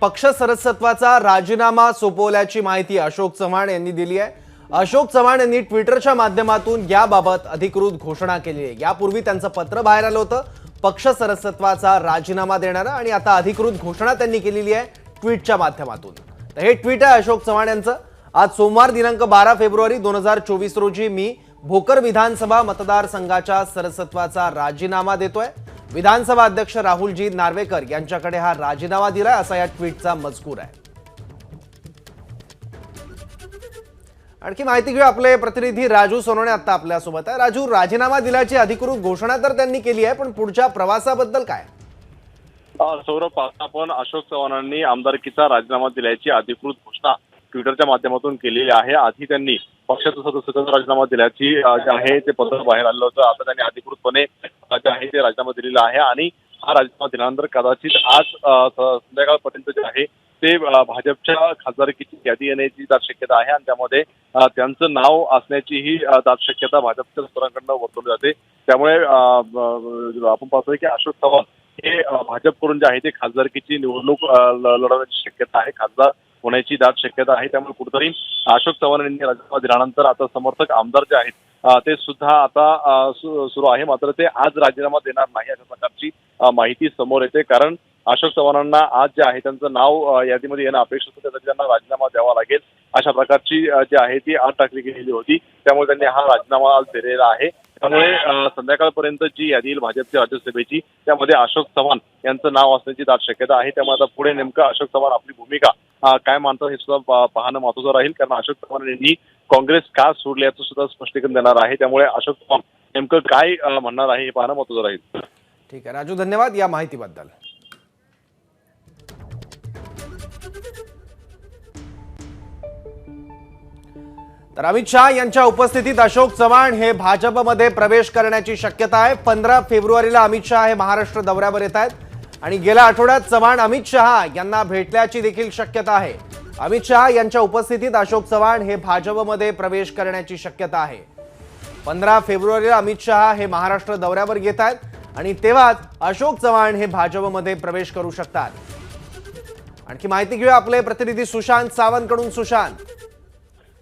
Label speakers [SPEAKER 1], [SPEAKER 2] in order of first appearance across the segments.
[SPEAKER 1] पक्ष सदस्यत्वाचा राजीनामा सोपवल्याची माहिती अशोक चव्हाण यांनी दिली आहे। अशोक चव्हाण यांनी ट्विटरच्या माध्यमातून याबाबत अधिकृत घोषणा केली आहे। यापूर्वी त्यांचं पत्र बाहेर आलं होतं पक्ष सदस्यत्वाचा राजीनामा देणारा, आणि आता अधिकृत घोषणा त्यांनी केलेली आहे ट्विटच्या माध्यमातून। तर हे ट्विट आहे अशोक चव्हाण यांचं। आज सोमवार दिनांक 12 फेब्रुवारी 2024 रोजी मी भोकर विधानसभा मतदारसंघाच्या सदस्यत्वाचा राजीनामा देतोय। विधानसभा अध्यक्ष राहुलजी नार्वेकर यांच्याकडे हा राजीनामा दिलाय, असा या ट्विटचा मजकूर आहे। आणखी माहिती घेऊ, आपले प्रतिनिधी राजू सोनवणे आता आपल्या सोबत आहे। राजू, राजीनामा दिल्याची अधिकृत घोषणा तर त्यांनी केली आहे, पण पुढच्या प्रवासाबद्दल काय?
[SPEAKER 2] सौरभ, आपण अशोक चव्हाणांनी आमदारकीचा राजीनामा दिल्याची अधिकृत घोषणा ट्विटरच्या माध्यमातून केलेली आहे। आधी त्यांनी पक्षाचा सदस्यत्वाचा राजीनामा दिल्याची जे आहे ते पत्र बाहेर आलं होतं। आता त्यांनी अधिकृतपणे जे आहे ते राजीनामा दिलेला आहे, आणि हा राजीनामा दिल्यानंतर कदाचित आज संध्याकाळपर्यंत जे आहे ते भाजपच्या खासदारकीची यादी येण्याची दाट शक्यता आहे, आणि त्यामध्ये त्यांचं नाव असण्याची ही दाट शक्यता भाजपच्या सूत्रांकडून वर्तवली जाते। त्यामुळे आपण पाहतोय की अशोक चव्हाण हे भाजपकडून जे आहे ते खासदारकीची निवडणूक लढवण्याची शक्यता आहे, खासदार होण्याची दाट शक्यता आहे। त्यामुळे कुठेतरी अशोक चव्हाण यांनी राजीनामा दिल्यानंतर आता समर्थक आमदार जे आहेत ते सुद्धा आता सुरू आहे, मात्र ते आज राजीनामा देणार नाही अशा प्रकारची माहिती समोर येते। कारण अशोक चव्हाणांना आज जे आहे त्यांचं नाव यादीमध्ये येणं अपेक्षित होतं, त्यासाठी त्यांना राजीनामा द्यावा लागेल अशा प्रकारची जी आहे ती आठ टाकली गेलेली होती। त्यामुळे त्यांनी हा राजीनामा आज दिलेला आहे। त्यामुळे संध्याकाळपर्यंत जी यादी येईल भाजपच्या राज्यसभेची, त्यामध्ये अशोक चव्हाण यांचं नाव असण्याची दाट शक्यता आहे। त्यामुळे आता पुढे नेमकं अशोक चव्हाण आपली भूमिका काय मानतात हे सुद्धा पाहणं महत्त्वाचं राहील, कारण अशोक चव्हाण यांनी काँग्रेस का सोडले याचं सुद्धा स्पष्टीकरण देणार आहे। त्यामुळे अशोक चव्हाण नेमकं काय म्हणणार आहे हे पाहणं महत्त्वाचं राहील।
[SPEAKER 1] ठीक आहे राजू, धन्यवाद या माहितीबद्दल। तर अमित शहा यांच्या उपस्थितीत अशोक चव्हाण हे भाजपमध्ये प्रवेश करण्याची शक्यता आहे। 15 फेब्रुवारीला अमित शहा हे महाराष्ट्र दौऱ्यावर येत आहेत, आणि गेल्या आठवड्यात चव्हाण अमित शहा यांना भेटल्याची देखील शक्यता आहे। अमित शहा यांच्या उपस्थितीत अशोक चव्हाण हे भाजपमध्ये प्रवेश करण्याची शक्यता आहे। 15 फेब्रुवारीला अमित शहा हे महाराष्ट्र दौऱ्यावर येत आहेत, आणि तेव्हाच अशोक चव्हाण हे भाजपमध्ये प्रवेश करू शकतात। आणखी माहिती घेऊया आपले प्रतिनिधी सुशांत सावंतकडून। सुशांत,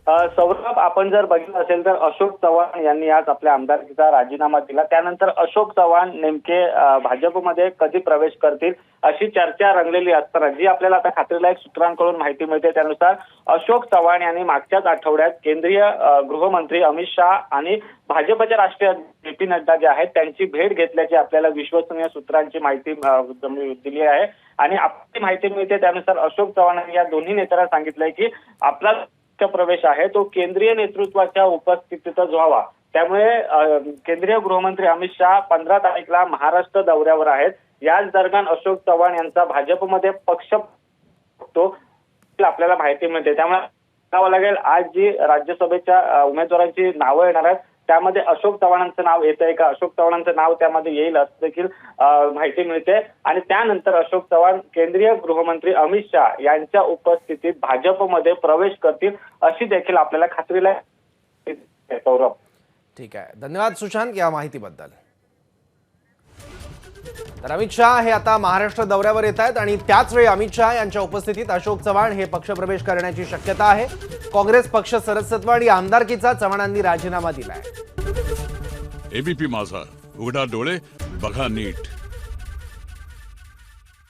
[SPEAKER 3] सौरभ, आपण जर बघितलं असेल तर अशोक चव्हाण यांनी आज आपल्या आमदारकीचा राजीनामा दिला। त्यानंतर अशोक चव्हाण नेमके भाजपमध्ये कधी प्रवेश करतील अशी चर्चा रंगलेली असताना जी आपल्याला आता खात्रीलायक सूत्रांकडून माहिती मिळते, त्यानुसार अशोक चव्हाण यांनी मागच्याच आठवड्यात केंद्रीय गृहमंत्री अमित शहा आणि भाजपचे राष्ट्रीय अध्यक्ष जे पी नड्डा जे आहेत त्यांची भेट घेतल्याची आपल्याला विश्वसनीय सूत्रांची माहिती दिली आहे। आणि आपली माहिती मिळते त्यानुसार अशोक चव्हाण यांनी या दोन्ही नेत्यांना सांगितलंय की आपला प्रवेश आहे तो केंद्रीय नेतृत्वाच्या उपस्थितीतच व्हावा। त्यामुळे केंद्रीय गृहमंत्री अमित शहा 15 तारीखला महाराष्ट्र दौऱ्यावर आहेत। याच दरम्यान अशोक चव्हाण यांचा भाजपमध्ये पक्ष आपल्याला माहिती मिळते। त्यामुळे सांगावं लागेल आज जी राज्यसभेच्या उमेदवारांची नावं येणार आहेत त्यामध्ये अशोक चव्हाणांचं नाव येत आहे का, अशोक चव्हाणांचं नाव त्यामध्ये येईल असं देखील माहिती मिळते। आणि त्यानंतर अशोक चव्हाण केंद्रीय गृहमंत्री अमित शहा यांच्या उपस्थितीत भाजपमध्ये प्रवेश करतील अशी देखील आपल्याला खात्रीला सौरभ।
[SPEAKER 1] ठीक आहे, धन्यवाद सुशांत या माहितीबद्दल। तर अमित शहा हे आता महाराष्ट्र दौऱ्यावर येत आहेत, आणि त्याच वेळी अमित शहा यांच्या उपस्थितीत अशोक चव्हाण हे पक्षप्रवेश करण्याची शक्यता आहे। काँग्रेस पक्ष सदस्यत्व आणि आमदारकीचा चव्हाणांनी राजीनामा दिलाय।
[SPEAKER 4] एबीपी माझा, उघडा डोळे बघा नीट।